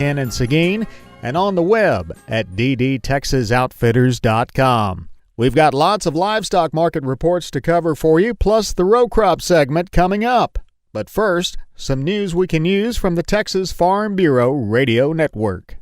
in Seguin, and on the web at ddtexasoutfitters.com. We've got lots of livestock market reports to cover for you, plus the row crop segment coming up. But first, some news we can use from the Texas Farm Bureau Radio Network.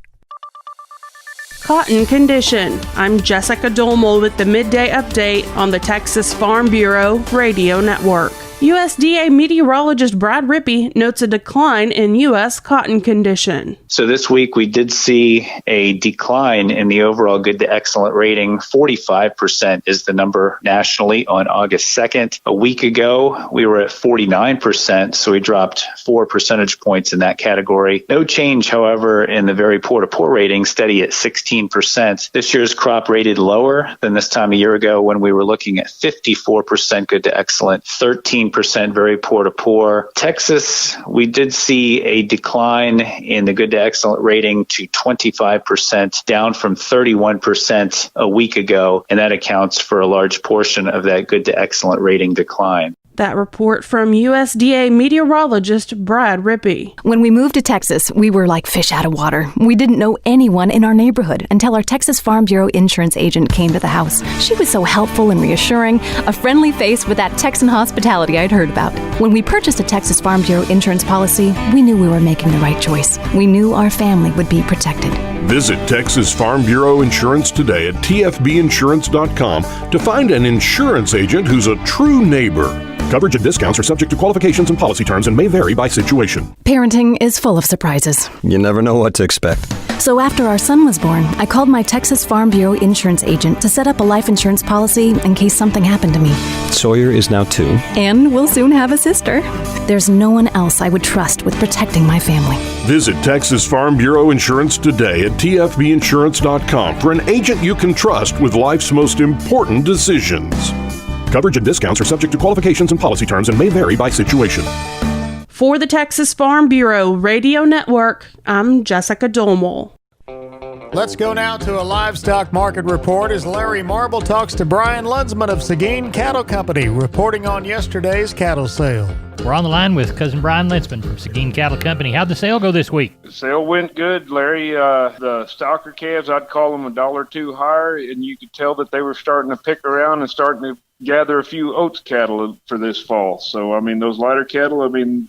Cotton condition. I'm Jessica Dolmel with the Midday Update on the Texas Farm Bureau Radio Network. USDA meteorologist Brad Rippey notes a decline in U.S. cotton condition. So this week we did see a decline in the overall good to excellent rating. 45% is the number nationally on August 2nd. A week ago, we were at 49%, so we dropped 4 percentage points in that category. No change, however, in the very poor to poor rating, steady at 16%. This year's crop rated lower than this time a year ago when we were looking at 54% good to excellent, 13% very poor to poor. Texas, we did see a decline in the good to excellent rating to 25%, down from 31% a week ago, and that accounts for a large portion of that good to excellent rating decline. That report from USDA meteorologist Brad Rippey. When we moved to Texas, we were like fish out of water. We didn't know anyone in our neighborhood until our Texas Farm Bureau insurance agent came to the house. She was so helpful and reassuring, a friendly face with that Texan hospitality I'd heard about. When we purchased a Texas Farm Bureau insurance policy, we knew we were making the right choice. We knew our family would be protected. Visit Texas Farm Bureau Insurance today at tfbinsurance.com to find an insurance agent who's a true neighbor. Coverage and discounts are subject to qualifications and policy terms and may vary by situation. Parenting is full of surprises. You never know what to expect. So after our son was born, I called my Texas Farm Bureau insurance agent to set up a life insurance policy in case something happened to me. Sawyer is now 2. And we'll soon have a sister. There's no one else I would trust with protecting my family. Visit Texas Farm Bureau Insurance today at tfbinsurance.com for an agent you can trust with life's most important decisions. Coverage and discounts are subject to qualifications and policy terms and may vary by situation. For the Texas Farm Bureau Radio Network, I'm Jessica Dolmel. Let's go now to a livestock market report as Larry Marble talks to Brian Lunsman of Seguin Cattle Company, reporting on yesterday's cattle sale. We're on the line with cousin Brian Lunsman from Seguin Cattle Company. How'd the sale go this week? The sale went good, Larry. The stalker calves, I'd call them $1 or $2 higher, and you could tell that they were starting to pick around and starting to gather a few oats cattle for this fall. So, I mean, those lighter cattle,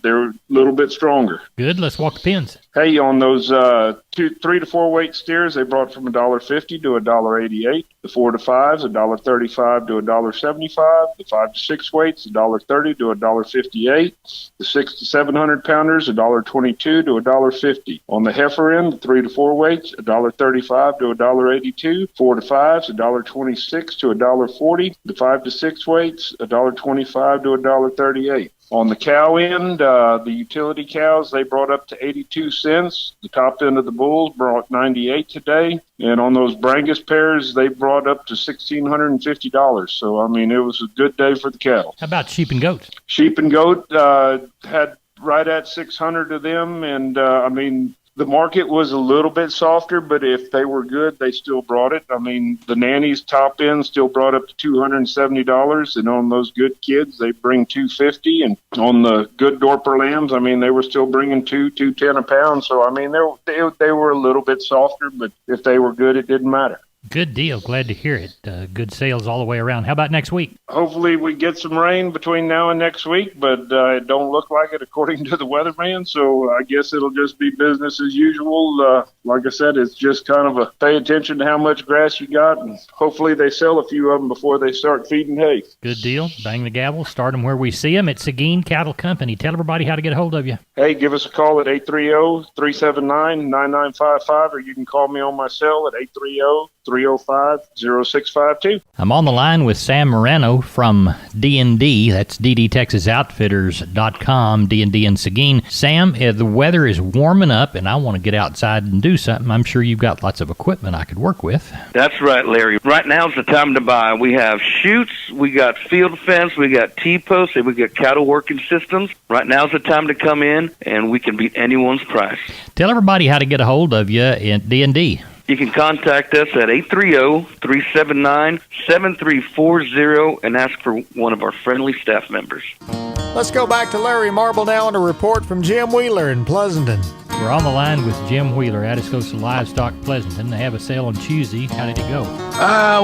they're a little bit stronger. Good. Let's walk the pens. Hey, on those 3 to 4 weight steers, they brought from $1.50 to $1.88. The 4 to 5s, $1.35 to $1.75. The 5 to 6 weights, $1.30 to $1.58. The 6 to 700 pounders, $1.22 to $1.50. On the heifer end, the 3 to 4 weights, $1.35 to $1.82. 4 to 5s, $1.26 to $1.40. The 5 to 6 weights, $1.25 to $1.38. On the cow end, the utility cows, they brought up to 82 cents. The top end of the bulls brought 98 today. And on those Brangus pairs, they brought up to $1,650. So, it was a good day for the cattle. How about sheep and goats? Sheep and goat had right at 600 of them. And, the market was a little bit softer, but if they were good, they still brought it. The nannies top end still brought up to $270, and on those good kids, they bring $250. And on the good Dorper lambs, they were still bringing $210 a pound. So, they were a little bit softer, but if they were good, it didn't matter. Good deal. Glad to hear it. Good sales all the way around. How about next week? Hopefully we get some rain between now and next week, but it don't look like it according to the weatherman. So I guess it'll just be business as usual. Like I said, it's just kind of a pay attention to how much grass you got, and hopefully they sell a few of them before they start feeding hay. Good deal. Bang the gavel. Start them where we see them at Seguin Cattle Company. Tell everybody how to get a hold of you. Hey, give us a call at 830-379-9955, or you can call me on my cell at 830-305-0652. I'm on the line with Sam Morano from D&D. That's ddtexasoutfitters.com, D&D in Seguin. Sam, the weather is warming up, and I want to get outside and do something. I'm sure you've got lots of equipment I could work with. That's right, Larry. Right now's the time to buy. We have chutes, we got field fence, we got T-posts, and we got cattle working systems. Right now's the time to come in, and we can beat anyone's price. Tell everybody how to get a hold of you at D&D. You can contact us at 830-379-7340 and ask for one of our friendly staff members. Let's go back to Larry Marble now and a report from Jim Wheeler in Pleasanton. We're on the line with Jim Wheeler, Atascosa Livestock Pleasanton. They have a sale on Tuesday. How did it go?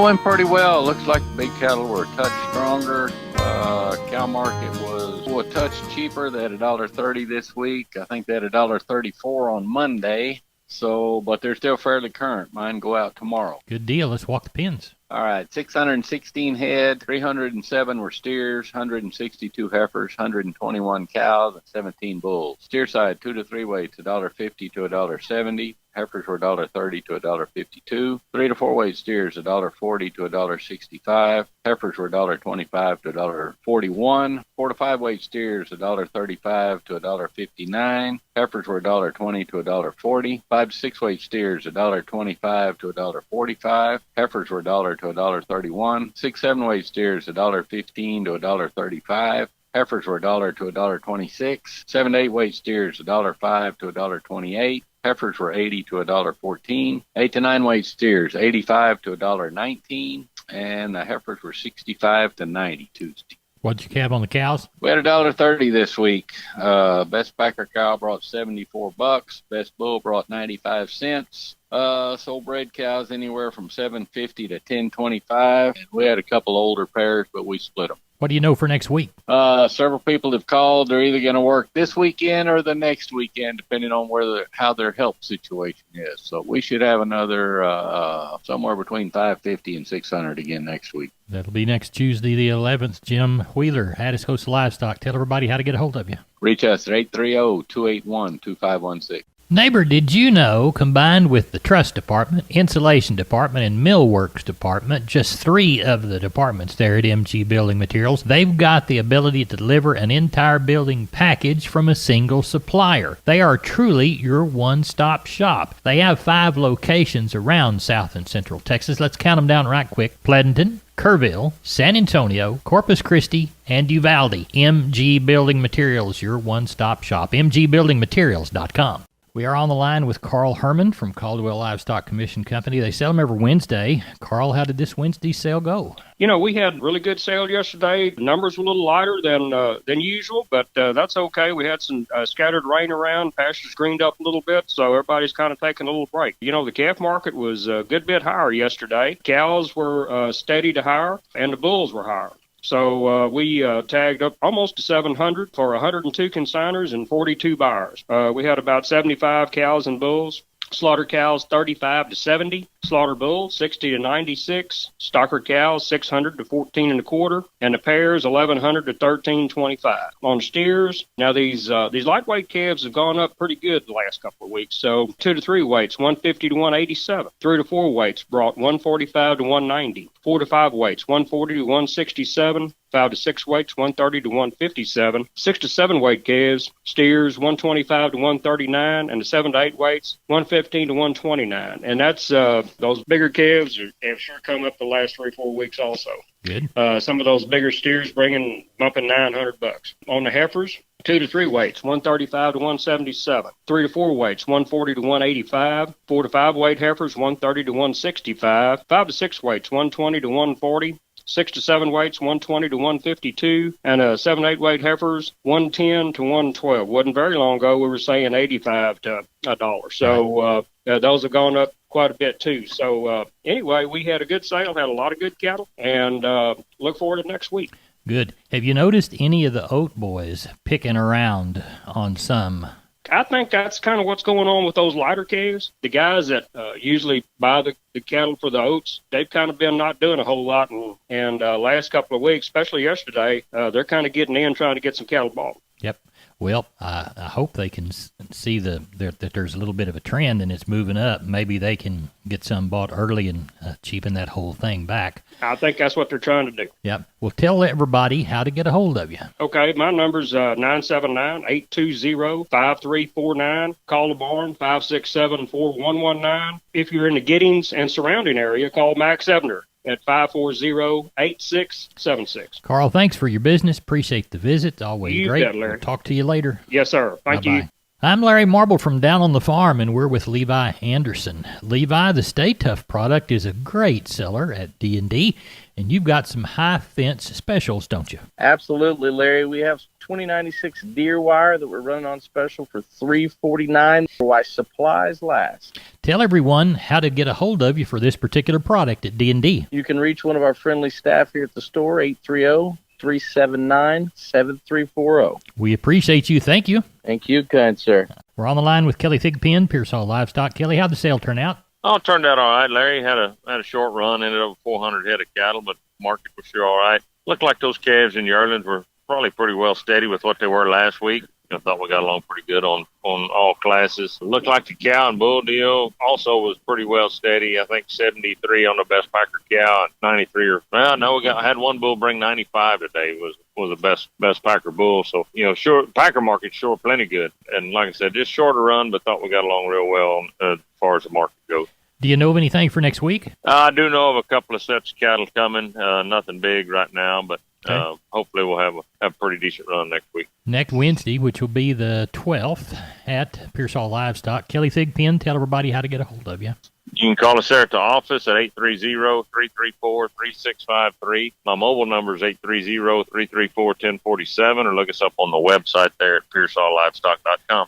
Went pretty well. Looks like the big cattle were a touch stronger. Cow market was a touch cheaper. They had $1.30 this week. I think they had $1.34 on Monday. So, but they're still fairly current. Mine go out tomorrow. Good deal. Let's walk the pins. All right, 616 head, 307 were steers, 162 heifers, 121 cows, and 17 bulls. Steer side, 2 to 3 weights, $1.50 to $1.70. Heifers were $1.30 to $1.52. 3 to 4 weight steers, $1.40 to $1.65. Heifers were $1.25 to $1.41. 4 to 5 weight steers, $1.35 to $1.59. Heifers were $1.20 to $1.40. 5 to 6 weight steers, $1.25 to $1.45. Heifers were $1 to $1.31. 6 7 weight steers, $1.15 to $1.35. Heifers were $1 to $1.26. 7 to 8 weight steers, $1.05 to $1.28. Heifers were $80 to $1.14. 8 to 9 weight steers, $85 to $1.19. And the heifers were $65 to $90 Tuesday. What'd you have on the cows? We had $1.30 this week. Best backer cow brought $74. Best bull brought 95 cents. Sold bred cows anywhere from $7.50 to $10.25. We had a couple older pairs, but we split them. What do you know for next week? Several people have called. They're either going to work this weekend or the next weekend, depending on how their health situation is. So we should have another somewhere between 550 and 600 again next week. That'll be next Tuesday, the 11th. Jim Wheeler, Atascosa Livestock. Tell everybody how to get a hold of you. Reach us at 830-281-2516. Neighbor, did you know, combined with the truss department, insulation department, and millworks department, just 3 of the departments there at MG Building Materials, they've got the ability to deliver an entire building package from a single supplier. They are truly your one-stop shop. They have 5 locations around South and Central Texas. Let's count them down right quick. Pleasanton, Kerrville, San Antonio, Corpus Christi, and Uvalde. MG Building Materials, your one-stop shop. MGBuildingMaterials.com. We are on the line with Carl Herman from Caldwell Livestock Commission Company. They sell them every Wednesday. Carl, how did this Wednesday's sale go? You know, we had a really good sale yesterday. The numbers were a little lighter than usual, but that's okay. We had some scattered rain around. Pastures greened up a little bit, so everybody's kind of taking a little break. You know, the calf market was a good bit higher yesterday. Cows were steady to higher, and the bulls were higher. So we tagged up almost to 700 for 102 consigners and 42 buyers. We had about 75 cows and bulls. Slaughter cows 35 to 70, slaughter bulls 60 to 96, stocker cows 600 to 14 and a quarter, and the pairs 1100 to 1325. On steers, now these lightweight calves have gone up pretty good the last couple of weeks. So 2 to 3 weights 150 to 187, 3 to 4 weights brought 145 to 190, 4 to 5 weights 140 to 167. 5 to 6 weights, 130 to 157. 6 to 7 weight calves, steers, 125 to 139, and the 7 to 8 weights, 115 to 129. And that's those bigger calves have sure come up the last 3 or 4 weeks also. Good. Some of those bigger steers bumping $900. On the heifers, 2 to 3 weights, 135 to 177. 3 to 4 weights, 140 to 185. 4 to 5 weight heifers, 130 to 165. 5 to 6 weights, 120 to 140. 6 to 7 weights, 120 to 152, and 7 to 8 weight heifers, 110 to 112. Wasn't very long ago we were saying 85 to $1. So those have gone up quite a bit too. So anyway, we had a good sale, had a lot of good cattle, and look forward to next week. Good. Have you noticed any of the oat boys picking around on some? I think that's kind of what's going on with those lighter calves. The guys that usually buy the cattle for the oats, they've kind of been not doing a whole lot. And last couple of weeks, especially yesterday, they're kind of getting in trying to get some cattle bought. Yep. Well, I hope they can see that there's a little bit of a trend and it's moving up. Maybe they can get some bought early and cheapen that whole thing back. I think that's what they're trying to do. Yep. Well, tell everybody how to get a hold of you. Okay, my number's 979-820-5349. Call the barn, 567-4119. If you're in the Giddings and surrounding area, call Max Ebner at 540-8676. Carl, thanks for your business. Appreciate the visit. Always you great. Bet, Larry. We'll talk to you later. Yes, sir. Thank Bye-bye. you. I'm Larry Marble from Down on the Farm, and we're with Levi Anderson. Levi, the Stay Tough product is a great seller at D&D, and you've got some high fence specials, don't you? Absolutely, Larry. We have 2096 deer wire that we're running on special for $349 while supplies last. Tell everyone how to get a hold of you for this particular product at D&D. You can reach one of our friendly staff here at the store, 830-379-7340. We appreciate you. Thank you. Thank you, kind sir. We're on the line with Kelly Thigpen, Pearsall Livestock. Kelly, how'd the sale turn out? Oh, it turned out all right. Larry had a short run, ended up with 400 head of cattle, but the market was sure all right. Looked like those calves and yearlings were probably pretty well steady with what they were last week. I thought we got along pretty good on all classes. Looked like the cow and bull deal also was pretty well steady. I think 73 on the best packer cow and 93 I had one bull bring 95 today was the best packer bull. So, packer market sure plenty good. And like I said, just shorter run, but thought we got along real well as far as the market goes. Do you know of anything for next week? I do know of a couple of sets of cattle coming. Nothing big right now, but hopefully we'll have a pretty decent run next week. Next Wednesday, which will be the 12th at Pearsall Livestock. Kelly Thigpen, tell everybody how to get a hold of you. You can call us there at the office at 830-334-3653. My mobile number is 830-334-1047, or look us up on the website there at PearsallLivestock.com.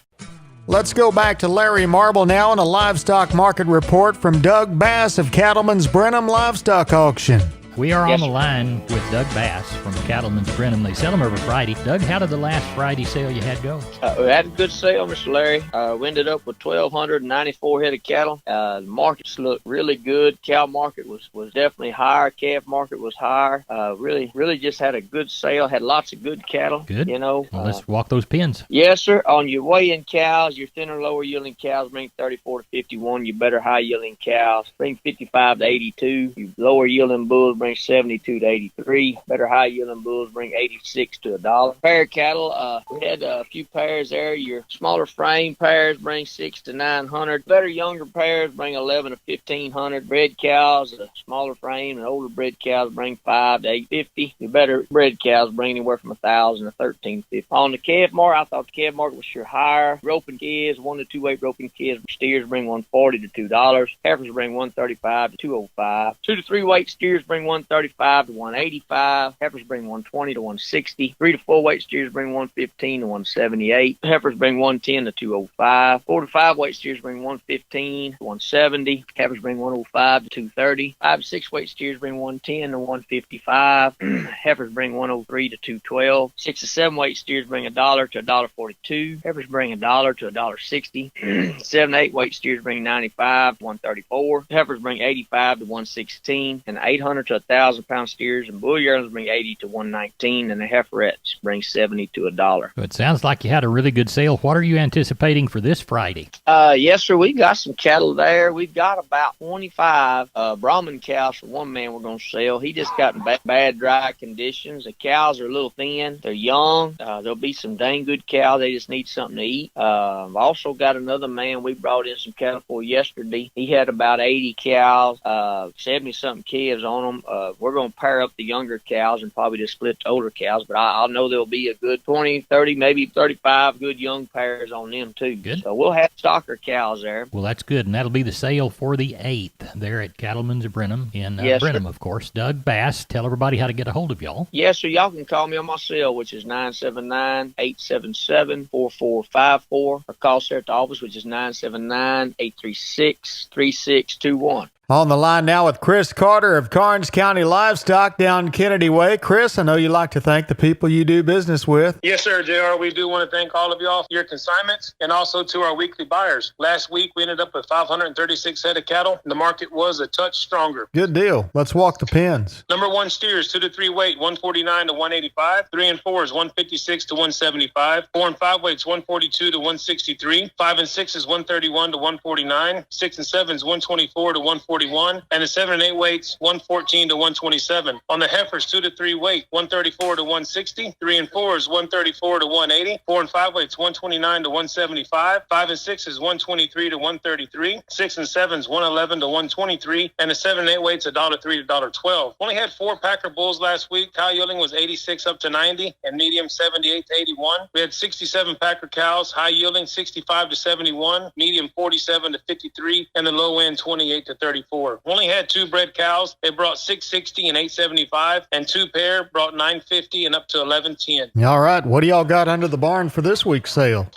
Let's go back to Larry Marble now on a livestock market report from Doug Bass of Cattleman's Brenham Livestock Auction. We are on the line with Doug Bass from Cattleman's Brenham. They sell them every Friday. Doug, how did the last Friday sale you had go? We had a good sale, Mr. Larry. We ended up with 1,294 head of cattle. The markets looked really good. Cow market was definitely higher. Calf market was higher. Really just had a good sale. Had lots of good cattle. Good. Well, let's walk those pins. Yes, sir. On your weigh-in cows, your thinner, lower-yielding cows bring 34 to 51. Your better high-yielding cows bring 55 to 82. Your lower-yielding bulls bring 72 to 83. Better high-yielding bulls bring 86 to $1. Pair cattle, we had a few pairs there. Your smaller frame pairs bring 6 to 900. Better younger pairs bring 11 to 1,500. Bred cows, smaller frame and older bred cows bring 5 to 850. Your better bred cows bring anywhere from 1,000 to 1,350. On the calf market, I thought the calf market was sure higher. Roping calves, 1 to 2 weight roping calves. Steers bring $140 to $2. Heifers bring $135 to $205. 2 to 3 weight steers bring $135 to $185. Heifers bring $120 to $160. 3 to 4 weight steers bring $115 to $178. Heifers bring $110 to $205. 4 to 5 weight steers bring $115 to $170. Heifers bring $105 to $230. 5 to 6 weight steers bring $110 to $155. Heifers bring $103 to $212. 6 to 7 weight steers bring $1 to $1.42. Heifers bring $1 to $1.60. 7 to 8 weight steers bring $95 to $134. Heifers bring $85 to $116. And 800 to 1,000 pound steers and bull yearlings bring $80 to $119, and the heiferettes bring $70 to $1. So it sounds like you had a really good sale. What are you anticipating for this Friday? Yes, sir. We got some cattle there. We've got about 25 Brahman cows for one man we're going to sell. He just got in bad dry conditions. The cows are a little thin. They're young. There'll be some dang good cows. They just need something to eat. I've also got another man we brought in some cattle for yesterday. He had about 80 cows, 70-something calves on them. We're going to pair up the younger cows and probably just split the older cows, but I know there'll be a good 20, 30, maybe 35 good young pairs on them too. Good. So we'll have stocker cows there. Well, that's good, and that'll be the sale for the 8th there at Cattleman's Brenham in Brenham, of course. Doug Bass, tell everybody how to get a hold of y'all. Yes, sir. Y'all can call me on my cell, which is 979-877-4454, or call us there at the office, which is 979-836-3621. On the line now with Chris Carter of Karnes County Livestock down Kennedy Way. Chris, I know you like to thank the people you do business with. Yes, sir, JR. We do want to thank all of y'all for your consignments and also to our weekly buyers. Last week, we ended up with 536 head of cattle. The market was a touch stronger. Good deal. Let's walk the pins. Number 1 steers, 2 to 3 weight, 149 to 185. 3 and 4 is 156 to 175. 4 and 5 weights, 142 to 163. 5 and 6 is 131 to 149. 6 and 7 is 124 to 140. 141, and the 7 and 8 weights 114 to 127. On the heifers 2 to 3 weight 134 to 160, 3 and 4 is 134 to 180, 4 and 5 weights 129 to 175, 5 and 6 is 123 to 133, 6 and 7 is 111 to 123, and the 7 and 8 weights $1.03 to $1.12. Only had 4 Packer bulls last week. Cow yielding was 86 up to 90, and medium 78 to 81. We had 67 Packer cows, high yielding 65 to 71, medium 47 to 53, and the low end 28 to 34. Only had 2 bred cows. They brought 660 and 875, and 2 pair brought 950 and up to 1110. All right, what do y'all got under the barn for this week's sale?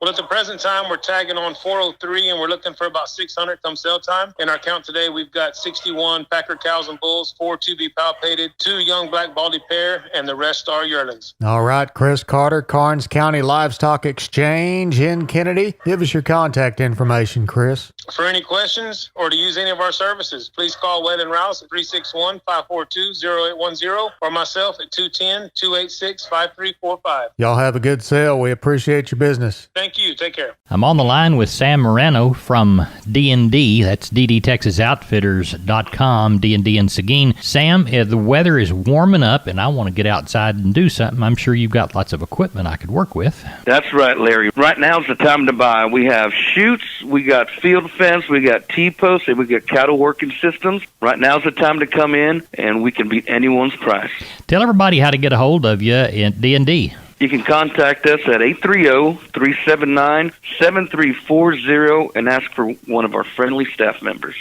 Well, at the present time, we're tagging on 403, and we're looking for about 600 come sale time. In our count today, we've got 61 Packer cows and bulls, 4 to be palpated, 2 young black baldy pair, and the rest are yearlings. All right, Chris Carter, Karnes County Livestock Exchange in Kennedy. Give us your contact information, Chris. For any questions or to use any of our services, please call Waylon Rouse at 361-542-0810 or myself at 210-286-5345. Y'all have a good sale. We appreciate your business. Thank you. Take care. I'm on the line with Sam Moreno from D&D. That's ddtexasoutfitters.com, D&D in Seguin. Sam, the weather is warming up, and I want to get outside and do something. I'm sure you've got lots of equipment I could work with. That's right, Larry. Right now's the time to buy. We have chutes, we got field fence, we got T-posts, and we got cattle working systems. Right now's the time to come in, and we can beat anyone's price. Tell everybody how to get a hold of you at D&D. You can contact us at 830-379-7340 and ask for one of our friendly staff members.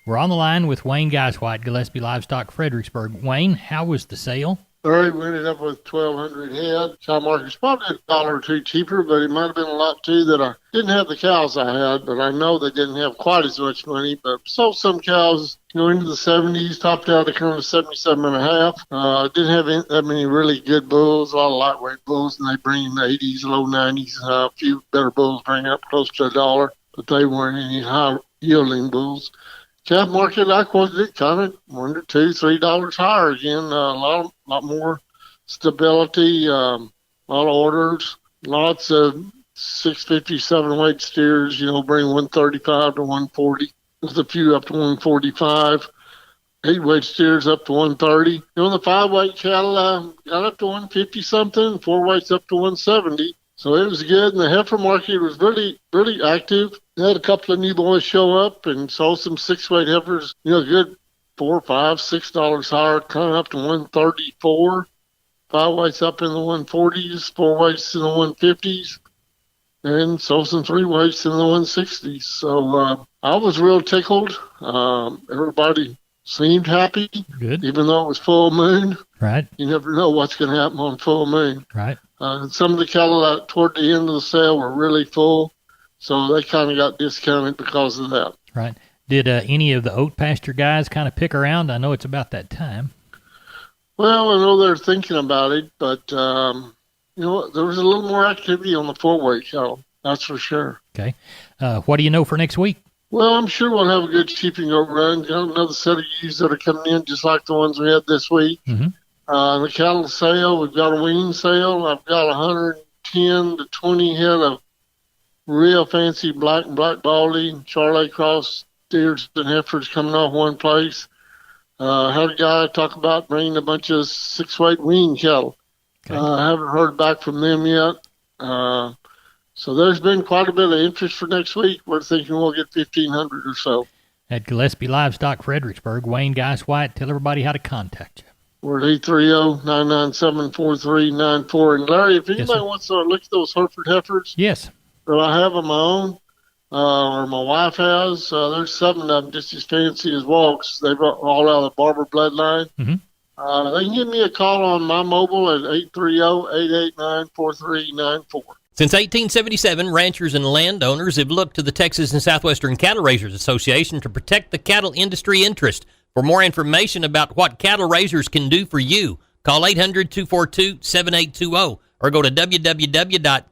We're on the line with Wayne Geiswhite, Gillespie Livestock, Fredericksburg. Wayne, how was the sale? All right, we ended up with 1,200 head. Cow market's probably $1 or $2 cheaper, but it might have been a lot too that I didn't have the cows I had, but I know they didn't have quite as much money. But sold some cows, into the 70s, topped out at kind of 77 and a half. Didn't have that many really good bulls, a lot of lightweight bulls, and they bring in the 80s, low 90s. A few better bulls bring up close to $1, but they weren't any high yielding bulls. Calf market, I quoted it kind of $1 to $2, $3 higher again. A lot more stability, a lot of orders, lots of 657 weight steers, bring 135 to 140. There's a few up to 145. 8 weight steers up to 130. The 5 weight cattle got up to 150 something, 4 weights up to 170. So it was good, and the heifer market was really, really active. Had a couple of new boys show up and sold some 6-weight heifers, good $4, $5, $6 higher, kind of up to 134. 5 weights up in the 140s, 4 weights in the 150s, and sold some 3 weights in the 160s. So I was real tickled. Everybody seemed happy. Good. Even though it was full moon. Right. You never know what's going to happen on full moon. Right. Some of the cattle toward the end of the sale were really full, so they kind of got discounted because of that. Right. Did any of the oat pasture guys kind of pick around? I know it's about that time. Well, I know they're thinking about it, but, there was a little more activity on the 4-weight cattle, that's for sure. Okay. What do you know for next week? Well, I'm sure we'll have a good sheeping run. Got another set of ewes that are coming in just like the ones we had this week. Mm-hmm. The cattle sale, we've got a wean sale. I've got 110 to 20 head of real fancy black and black baldy, Charolais cross steers and heifers coming off one place. Had a guy talk about bringing a bunch of 6-weight wean cattle. Okay. I haven't heard back from them yet. So there's been quite a bit of interest for next week. We're thinking we'll get 1,500 or so. At Gillespie Livestock, Fredericksburg, Wayne Geiswhite, tell everybody how to contact you. We're at 830-997-4394. And Larry, if anybody wants to look at those Hereford heifers, yes, that I have on my own, or my wife has, there's 7 of them just as fancy as walks. They're all out of the Barber bloodline. Mm-hmm. They can give me a call on my mobile at 830-889-4394. Since 1877, ranchers and landowners have looked to the Texas and Southwestern Cattle Raisers Association to protect the cattle industry interest. For more information about what cattle raisers can do for you, call 800-242-7820 or go to www.tscra.org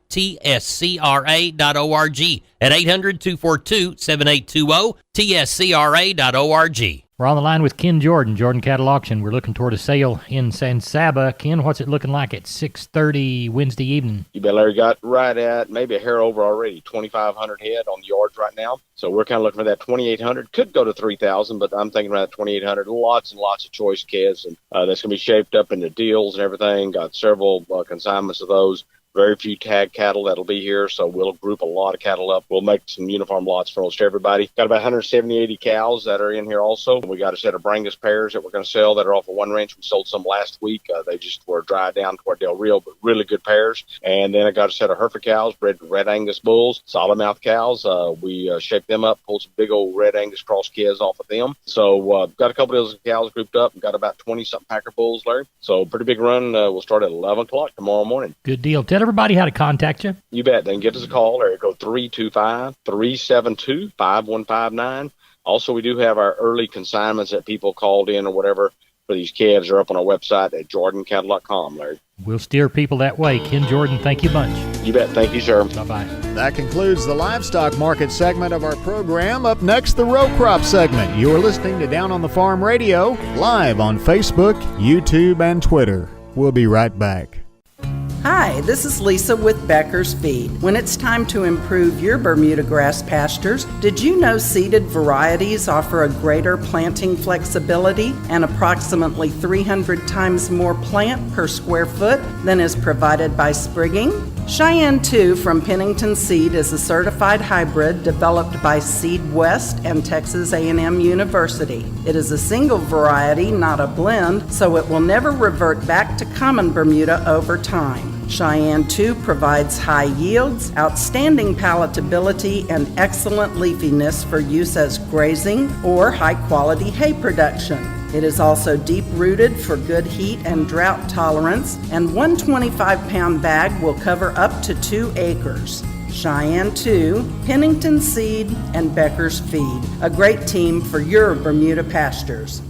at 800-242-7820, tscra.org. We're on the line with Ken Jordan, Jordan Cattle Auction. We're looking toward a sale in San Saba. Ken, what's it looking like at 6:30 Wednesday evening? You bet, Larry. Got right at maybe a hair over already, 2,500 head on the yards right now. So we're kind of looking for that 2,800. Could go to 3,000, but I'm thinking around 2,800. Lots and lots of choice calves, and that's going to be shaped up into deals and everything. Got several consignments of those. Very few tag cattle that'll be here, so we'll group a lot of cattle up. We'll make some uniform lots for almost everybody. Got about 170, 80 cows that are in here also. We got a set of Brangus pairs that we're going to sell that are off of one ranch. We sold some last week. They just were dried down toward Del Rio, but really good pairs. And then I got a set of Hereford cows, bred Red Angus bulls, solid mouth cows. We shaped them up, pulled some big old Red Angus cross calves off of them. So got a couple of those cows grouped up and got about 20-something Packer bulls, Larry. So pretty big run. We'll start at 11 o'clock tomorrow morning. Good deal. Tell everybody how to contact you. You bet. They can give us a call. Area code 325-372-5159. Also, we do have our early consignments that people called in or whatever for these calves are up on our website at jordancattle.com, Larry. We'll steer people that way. Ken Jordan, thank you much. You bet. Thank you, sir. Bye-bye. That concludes the livestock market segment of our program. Up next, the row crop segment. You are listening to Down on the Farm Radio, live on Facebook, YouTube, and Twitter. We'll be right back. Hi, this is Lisa with Becker's Feed. When it's time to improve your Bermuda grass pastures, did you know seeded varieties offer a greater planting flexibility and approximately 300 times more plant per square foot than is provided by sprigging? Cheyenne 2 from Pennington Seed is a certified hybrid developed by Seed West and Texas A&M University. It is a single variety, not a blend, so it will never revert back to common Bermuda over time. Cheyenne 2 provides high yields, outstanding palatability, and excellent leafiness for use as grazing or high-quality hay production. It is also deep-rooted for good heat and drought tolerance, and one 25-pound bag will cover up to 2 acres. Cheyenne 2, Pennington Seed, and Becker's Feed, a great team for your Bermuda pastures.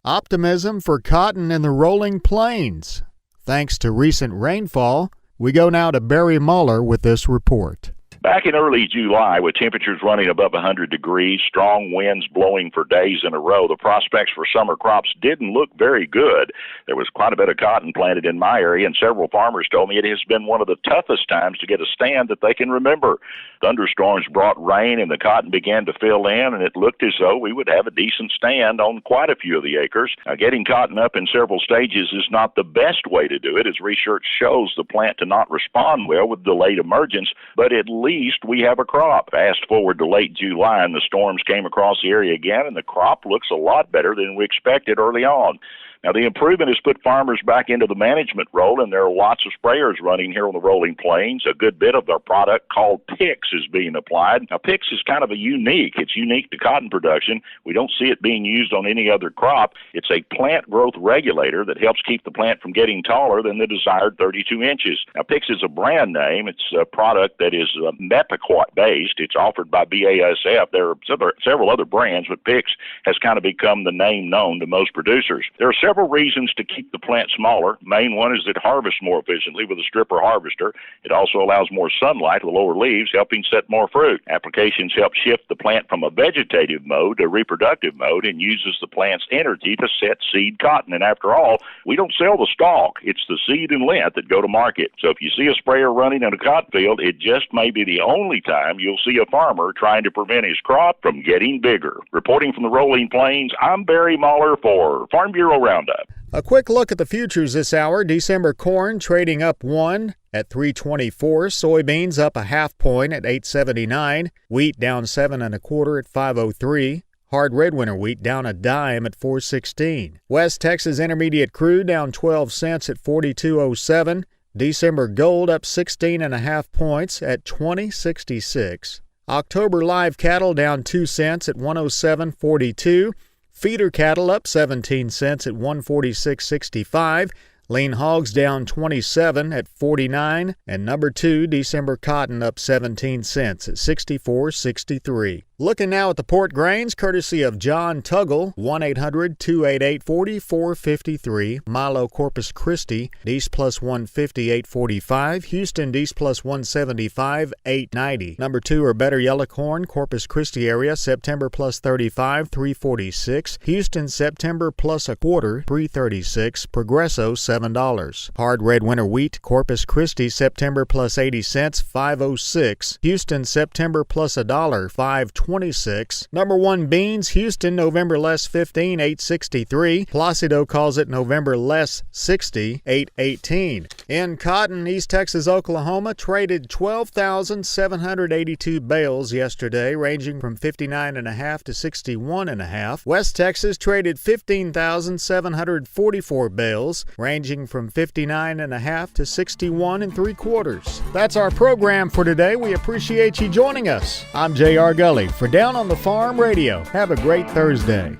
Optimism for cotton in the rolling plains. Thanks to recent rainfall, we go now to Barry Muller with this report. Back in early July, with temperatures running above 100 degrees, strong winds blowing for days in a row, the prospects for summer crops didn't look very good. There was quite a bit of cotton planted in my area, and several farmers told me it has been one of the toughest times to get a stand that they can remember. Thunderstorms brought rain, and the cotton began to fill in, and it looked as though we would have a decent stand on quite a few of the acres. Now, getting cotton up in several stages is not the best way to do it, as research shows the plant to not respond well with delayed emergence, but at least we have a crop. Fast forward to late July, and the storms came across the area again, and the crop looks a lot better than we expected early on. Now, the improvement has put farmers back into the management role, and there are lots of sprayers running here on the rolling plains. A good bit of their product called PIX is being applied. Now, PIX is kind of It's unique to cotton production. We don't see it being used on any other crop. It's a plant growth regulator that helps keep the plant from getting taller than the desired 32 inches. Now, PIX is a brand name. It's a product that is Mepiquat-based. It's offered by BASF. There are several other brands, but PIX has kind of become the name known to most producers. There are several reasons to keep the plant smaller. Main one is that it harvests more efficiently with a stripper harvester. It also allows more sunlight to the lower leaves, helping set more fruit. Applications help shift the plant from a vegetative mode to reproductive mode and uses the plant's energy to set seed cotton. And after all, we don't sell the stalk. It's the seed and lint that go to market. So if you see a sprayer running in a cotton field, it just may be the only time you'll see a farmer trying to prevent his crop from getting bigger. Reporting from the rolling plains, I'm Barry Muller for Farm Bureau Roundup. A quick look at the futures this hour. December corn trading up 1 at $3.24. Soybeans up a half point at $8.79. Wheat down 7 1/4 at $5.03. Hard red winter wheat down a dime at $4.16. West Texas Intermediate crude down 12 cents at $42.07. December gold up 16 1/2 points at $20.66. October live cattle down 2 cents at $107.42. Feeder cattle up 17 cents at $146.65. Lean hogs down 27 at 49. And number 2 December cotton up 17 cents at 64.63. Looking now at the port grains, courtesy of John Tuggle, 1-800-288-4453. Milo Corpus Christi, East plus 150, 845. Houston, East plus 175, 890. Number 2 or better yellow corn, Corpus Christi area, September plus 35, 346. Houston, September plus a quarter, 336. Progresso, $7. Hard red winter wheat, Corpus Christi, September plus 80 cents, 506. Houston, September plus $1, 526. Number 1 beans, Houston, November less 15, 863. Placido calls it November less 60, 818. In cotton, East Texas, Oklahoma traded 12,782 bales yesterday, ranging from 59.5 to 61.5. West Texas traded 15,744 bales, ranging from 59.5 to 61.75. That's our program for today. We appreciate you joining us. I'm J.R. Gully for Down on the Farm Radio. Have a great Thursday.